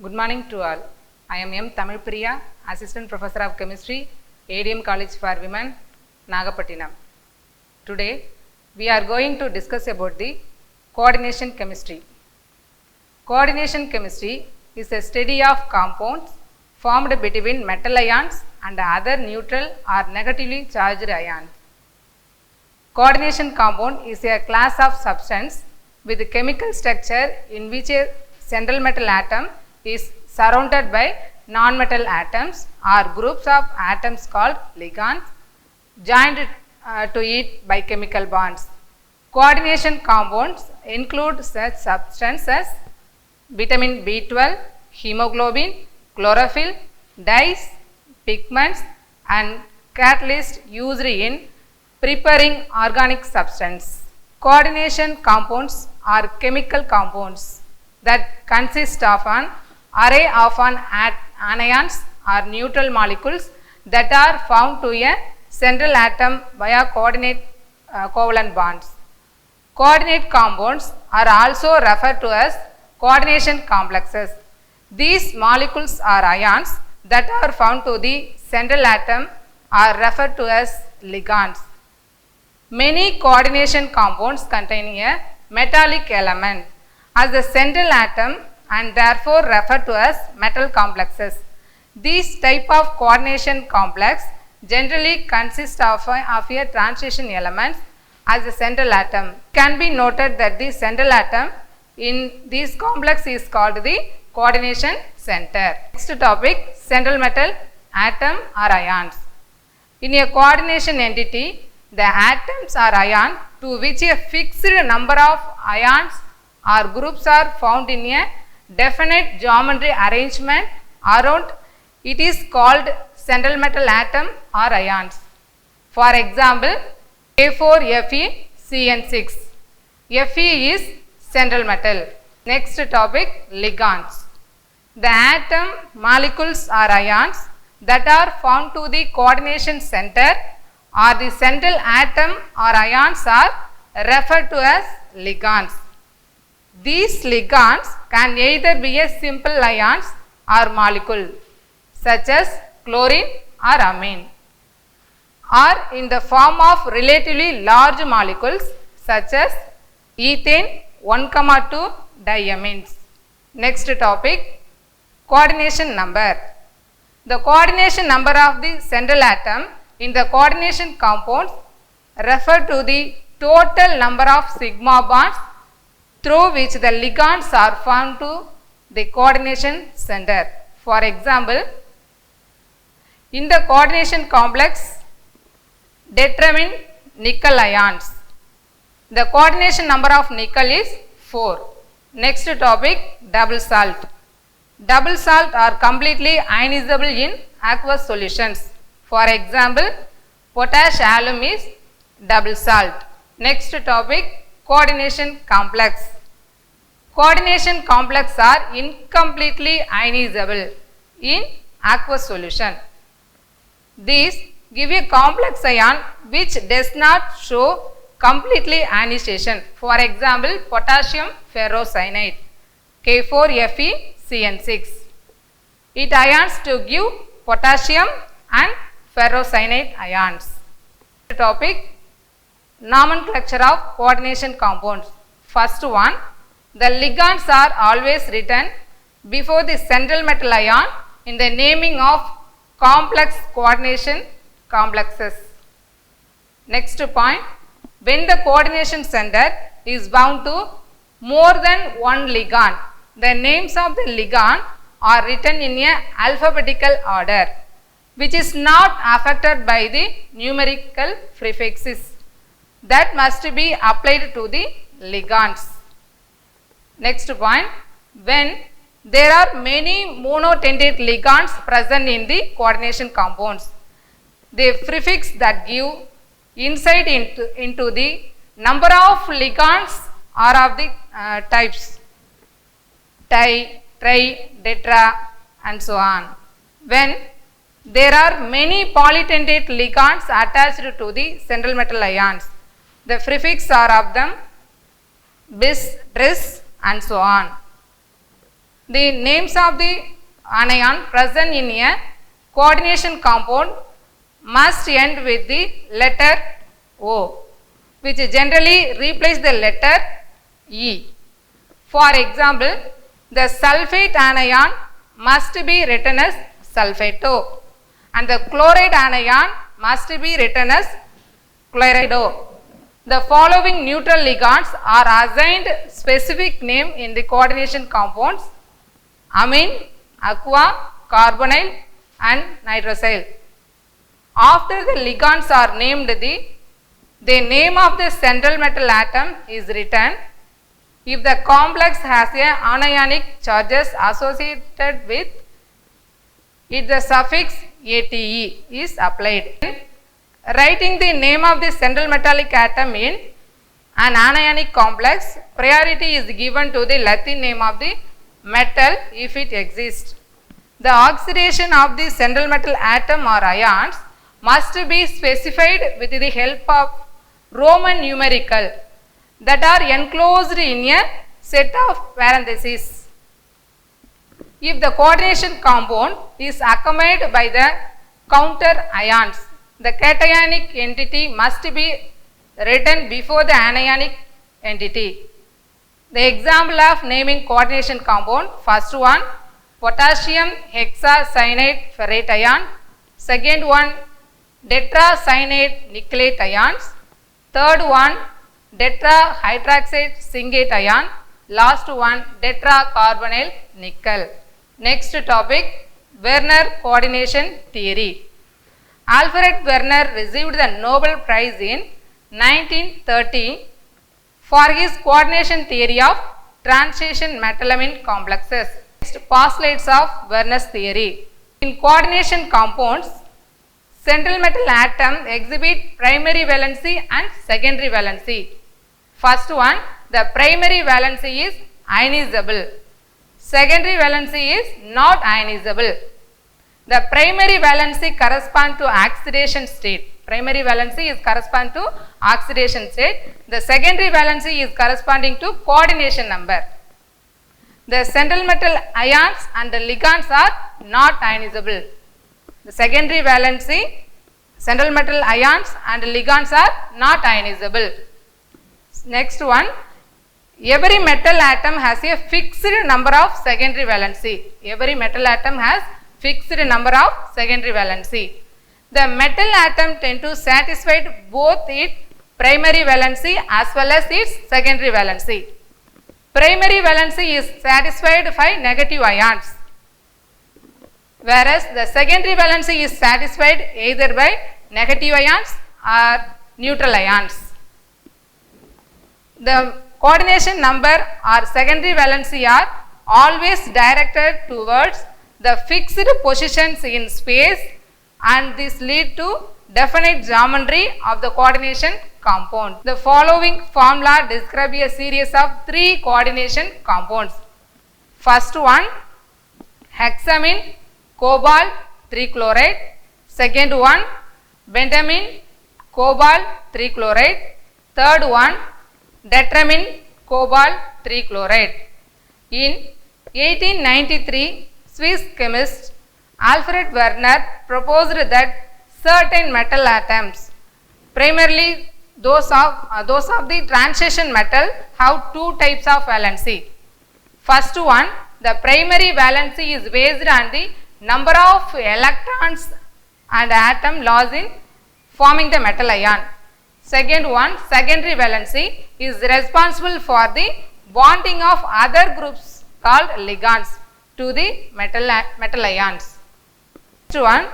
Good morning to all. I am M.Tamilpriya, Assistant Professor of Chemistry, A.D.M. College for Women, Nagapattinam. Today, we are going to discuss about the coordination chemistry. Coordination chemistry is a study of compounds formed between metal ions and other neutral or negatively charged ions. Coordination compound is a class of substance with chemical structure in which a central metal atom is surrounded by non-metal atoms or groups of atoms called ligands joined to it by chemical bonds. Coordination compounds include such substances as vitamin B12, hemoglobin, chlorophyll, dyes, pigments and catalysts used in preparing organic substance. Coordination compounds are chemical compounds that consist of an array of anions or neutral molecules that are found to a central atom via coordinate covalent bonds. Coordinate compounds are also referred to as coordination complexes. These molecules or ions that are found to the central atom are referred to as ligands. Many coordination compounds contain a metallic element as the central atom and therefore referred to as metal complexes. These type of coordination complex generally consist of a transition element as the central atom. It can be noted that the central atom in this complex is called the coordination center. Next topic, central metal atom or ions. In a coordination entity, the atoms or ion to which a fixed number of ions or groups are found in a definite geometry arrangement around it is called central metal atom or ions. For example, K4FeCN6. Fe is central metal. Next topic, ligands. The atom, molecules or ions that are found to the coordination center or the central atom or ions are referred to as ligands. These ligands can either be a simple ions or molecule such as chlorine or amine, or in the form of relatively large molecules such as ethane 1,2 diamines. Next topic, coordination number. The coordination number of the central atom in the coordination compounds refer to the total number of sigma bonds through which the ligands are found to the coordination center. For example, in the coordination complex determine nickel ions. The coordination number of nickel is 4. Next topic, double salt. Double salt are completely ionizable in aqueous solutions. For example, potash alum is double salt. Next topic, coordination complex. Coordination complex are incompletely ionizable in aqueous solution. These give a complex ion which does not show completely ionization. For example, potassium ferrocyanide K4FeCN6. It ions to give potassium and ferrocyanide ions. Topic, nomenclature of coordination compounds. First one, the ligands are always written before the central metal ion in the naming of complex coordination complexes. Next point, when the coordination center is bound to more than one ligand, the names of the ligand are written in a alphabetical order which is not affected by the numerical prefixes that must be applied to the ligands. Next point, when there are many monotentate ligands present in the coordination compounds, the prefix that give insight into the number of ligands are of the types di, tri, tetra and so on. When there are many polytentate ligands attached to the central metal ions, the prefix are of them bis, tris and so on. The names of the anion present in a coordination compound must end with the letter O, which generally replaces the letter E. For example, the sulfate anion must be written as sulfato and the chloride anion must be written as chlorido. The following neutral ligands are assigned specific name in the coordination compounds: amine, aqua, carbonyl and nitrosyl. After the ligands are named, the name of the central metal atom is written. If the complex has a anionic charges associated with it, the suffix ATE is applied. Writing the name of the central metallic atom in an anionic complex, priority is given to the Latin name of the metal if it exists. The oxidation of the central metal atom or ions must be specified with the help of Roman numerical that are enclosed in a set of parentheses. If the coordination compound is accompanied by the counter ions, the cationic entity must be written before the anionic entity. The example of naming coordination compound: first one, potassium hexacyanate ferrate ion; second one, tetracyanate nickelate ions; third one, tetrahydroxide zincate ion; last one, tetracarbonyl nickel. Next topic, Werner coordination theory. Alfred Werner received the Nobel Prize in 1930 for his coordination theory of transition metallamine complexes. Next, postulates of Werner's theory. In coordination compounds, central metal atom exhibit primary valency and secondary valency. First one, the primary valency is ionizable. Secondary valency is not ionizable. The primary valency corresponds to oxidation state. Primary valency is correspond to oxidation state. The secondary valency is corresponding to coordination number. The central metal ions and the ligands are not ionizable. The secondary valency, central metal ions and ligands are not ionizable. Next one, every metal atom has a fixed number of secondary valency. Every metal atom has fixed number of secondary valency. The metal atom tend to satisfy both its primary valency as well as its secondary valency. Primary valency is satisfied by negative ions, whereas the secondary valency is satisfied either by negative ions or neutral ions. The coordination number or secondary valency are always directed towards the fixed positions in space, and this lead to definite geometry of the coordination compound. The following formula describe a series of 3 coordination compounds. First one, hexamine cobalt 3 chloride. Second one, bentamine cobalt 3 chloride. Third one, detramine cobalt 3 chloride. In 1893, Swiss chemist Alfred Werner proposed that certain metal atoms, primarily those of the transition metal, have 2 types of valency. First one, the primary valency is based on the number of electrons and atom loss in forming the metal ion. Second one, secondary valency, is responsible for the bonding of other groups called ligands to the metal ions. Next one,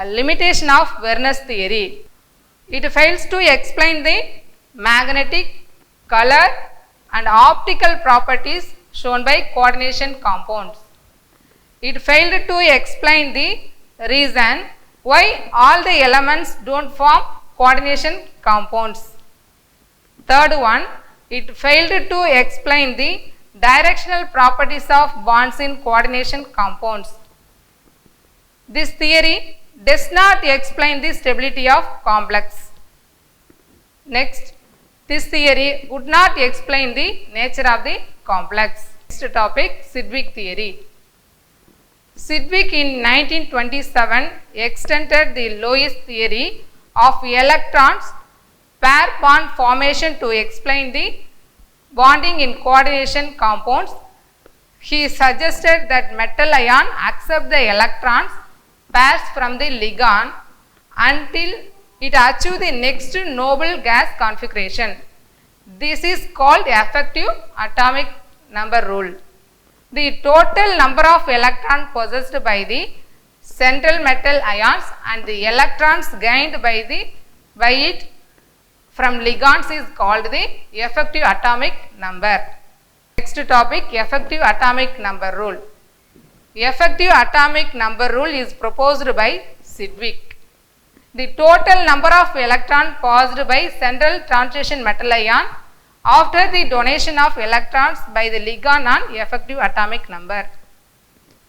limitation of Werner's theory. It fails to explain the magnetic, color and optical properties shown by coordination compounds. It failed to explain the reason why all the elements don't form coordination compounds. Third one, it failed to explain the directional properties of bonds in coordination compounds. This theory does not explain the stability of complex. Next, this theory would not explain the nature of the complex. Next topic, Sidgwick theory. Sidgwick in 1927 extended the Lewis theory of electrons pair bond formation to explain the bonding in coordination compounds. He suggested that metal ion accept the electrons pairs from the ligand until it achieves the next noble gas configuration. This is called effective atomic number rule. The total number of electrons possessed by the central metal ions and the electrons gained by it from ligands is called the effective atomic number. Next topic, effective atomic number rule. Effective atomic number rule is proposed by Sidgwick. The total number of electrons passed by central transition metal ion after the donation of electrons by the ligand on effective atomic number.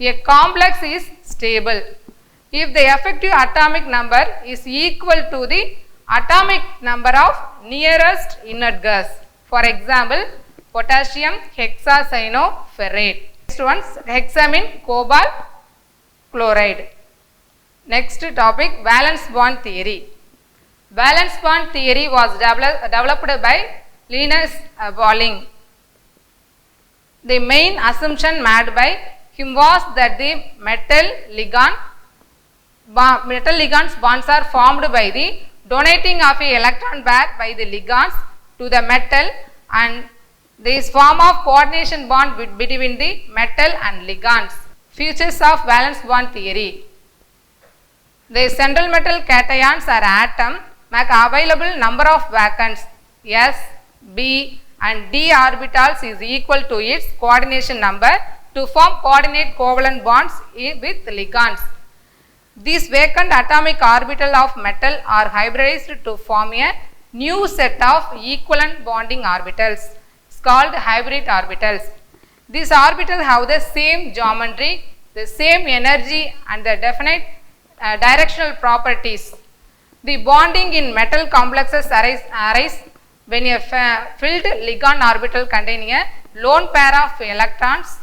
A complex is stable if the effective atomic number is equal to the atomic number of nearest inert gas. For example, potassium hexacyanoferrate. Next one, hexamine cobalt chloride. Next topic, valence bond theory. Valence bond theory was developed by Linus Pauling. The main assumption made by him was that the metal ligands bonds are formed by the donating of a electron pair by the ligands to the metal, and this form of coordination bond between the metal and ligands. Features of valence bond theory. The central metal cations or atom make available number of vacuums S, B and D orbitals is equal to its coordination number to form coordinate covalent bonds with ligands. These vacant atomic orbital of metal are hybridized to form a new set of equivalent bonding orbitals. It's called hybrid orbitals. These orbitals have the same geometry, the same energy and the definite directional properties. The bonding in metal complexes arise when a filled ligand orbital containing a lone pair of electrons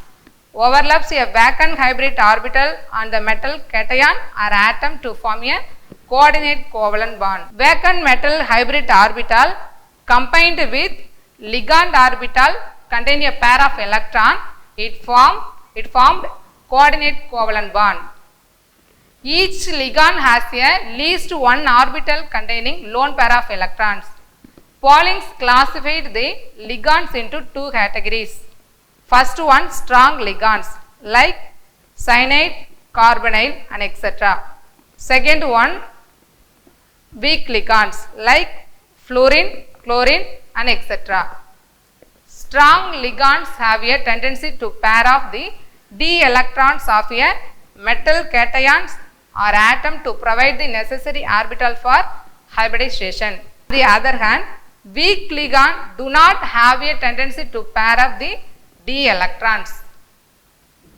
overlaps a vacant hybrid orbital on the metal cation or atom to form a coordinate covalent bond. Vacant metal hybrid orbital combined with ligand orbital containing a pair of electron, it formed coordinate covalent bond. Each ligand has a least one orbital containing lone pair of electrons. Pauling classified the ligands into two categories. First one, strong ligands like cyanide, carbonyl and etc. Second one, weak ligands like fluorine, chlorine and etc. Strong ligands have a tendency to pair off the d electrons of a metal cations or atom to provide the necessary orbital for hybridization. On the other hand, weak ligands do not have a tendency to pair up the d electrons.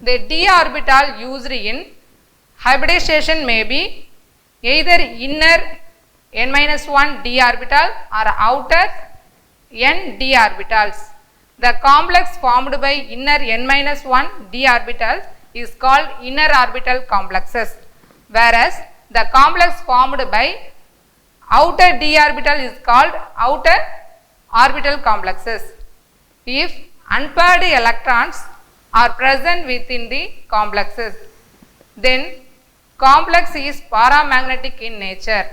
The d orbital used in hybridization may be either inner n-1 d orbital or outer n d orbitals. The complex formed by inner n-1 d orbitals is called inner orbital complexes, whereas the complex formed by outer d orbital is called outer orbital complexes. If unpaired electrons are present within the complexes, then complex is paramagnetic in nature,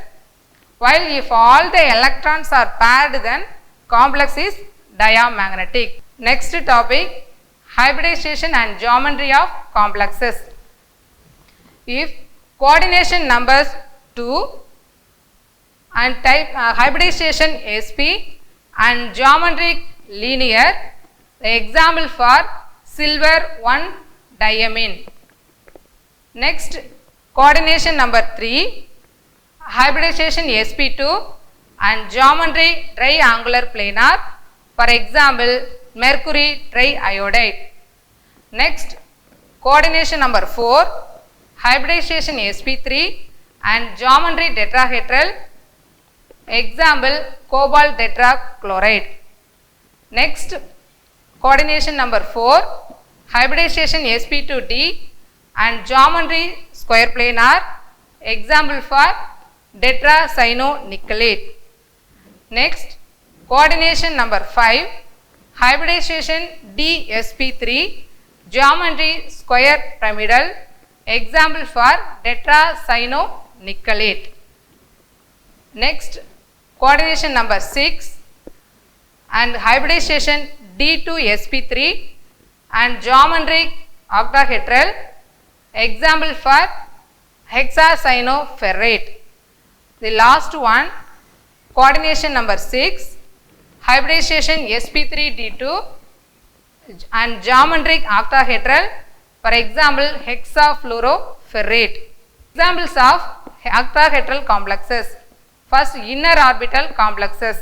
while if all the electrons are paired, then complex is diamagnetic. Next topic, hybridization and geometry of complexes. If coordination numbers 2 and type hybridization sp and geometric linear, the example for silver 1 diamine. Next, coordination number 3, hybridization sp2 and geometry triangular planar, for example mercury triiodide. Next, coordination number 4, hybridization sp3 and geometry tetrahedral, example cobalt tetrachloride. Next, coordination number 4, hybridization sp2d and geometry square planar. Example for tetracyanonickelate. Next, coordination number 5, hybridization dsp3, geometry square pyramidal. Example for tetracyanonickelate. Next, coordination number 6 and hybridization D2sp3 and geometric octahedral. Example for hexacyanoferrate. The last one, coordination number 6, hybridization sp3d2 and geometric octahedral. For example, hexafluoroferrate. Examples of octahedral complexes. First, inner orbital complexes.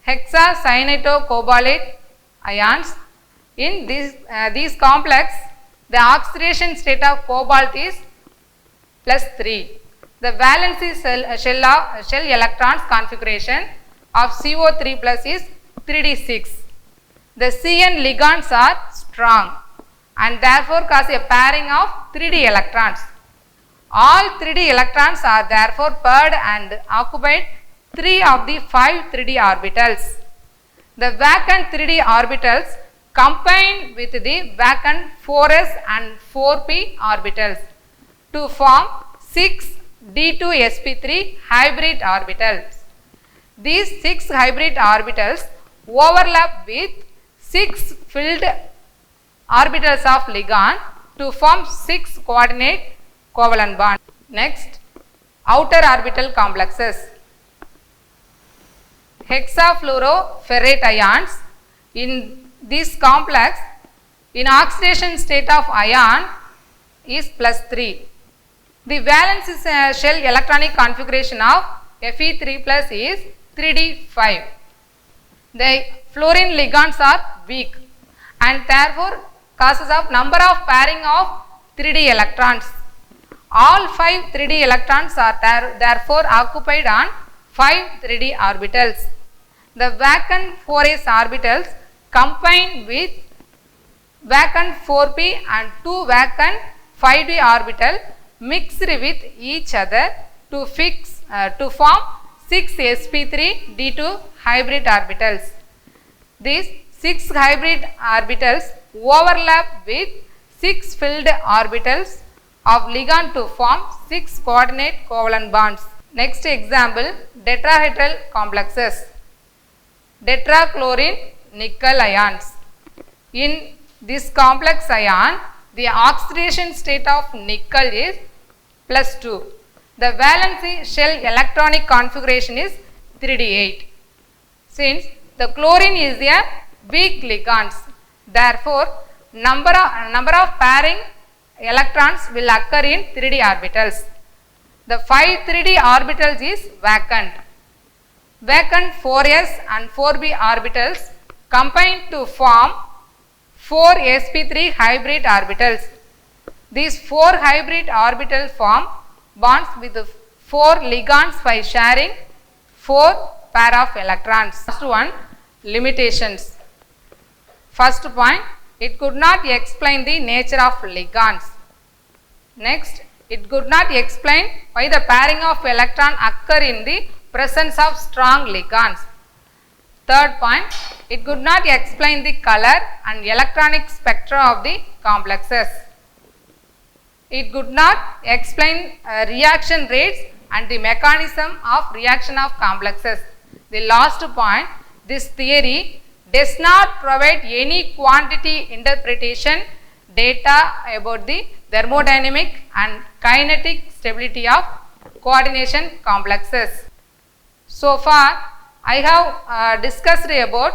Hexacyanocobaltate ions. In these complex, the oxidation state of cobalt is +3. The valence shell electrons configuration of CO3 plus is 3d6. The CN ligands are strong and therefore cause a pairing of 3d electrons. All 3d electrons are therefore paired and occupied 3 of the 5 3d orbitals. The vacant 3d orbitals combine with the vacant 4s and 4p orbitals to form 6 D2sp3 hybrid orbitals. These 6 hybrid orbitals overlap with 6 filled orbitals of ligand to form 6 coordinate covalent bonds. Next, outer orbital complexes. Hexafluoroferrate ions. In this complex, in oxidation state of ion is +3. The valence shell electronic configuration of Fe3 plus is 3d5. The fluorine ligands are weak and therefore causes of number of pairing of 3d electrons. All 5 3d electrons are therefore occupied on 5 3d orbitals. The vacant 4s orbitals combine with vacant 4p and 2 vacant 5d orbital mixed with each other to form 6 sp3 d2 hybrid orbitals. These 6 hybrid orbitals overlap with 6 filled orbitals of ligand to form 6 coordinate covalent bonds. Next example, tetrahedral complexes. Tetrachlorine nickel ions. In this complex ion, the oxidation state of nickel is +2. The valence shell electronic configuration is 3d8. Since the chlorine is a weak ligand, therefore number of pairing electrons will occur in 3d orbitals. The 5 3d orbitals is vacant. Vacant 4s and 4b orbitals combine to form 4 sp3 hybrid orbitals. These 4 hybrid orbitals form bonds with 4 ligands by sharing 4 pair of electrons. First one, limitations. First point, it could not explain the nature of ligands. Next, it could not explain why the pairing of electron occur in the presence of strong ligands. Third point, it could not explain the color and electronic spectra of the complexes. It could not explain reaction rates and the mechanism of reaction of complexes. The last point, this theory does not provide any quantity interpretation data about the thermodynamic and kinetic stability of coordination complexes. So far, I have discussed about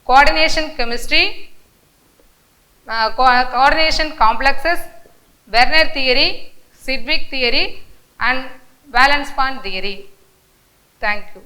coordination chemistry, coordination complexes, Werner theory, Sidgwick theory and valence bond theory. Thank you.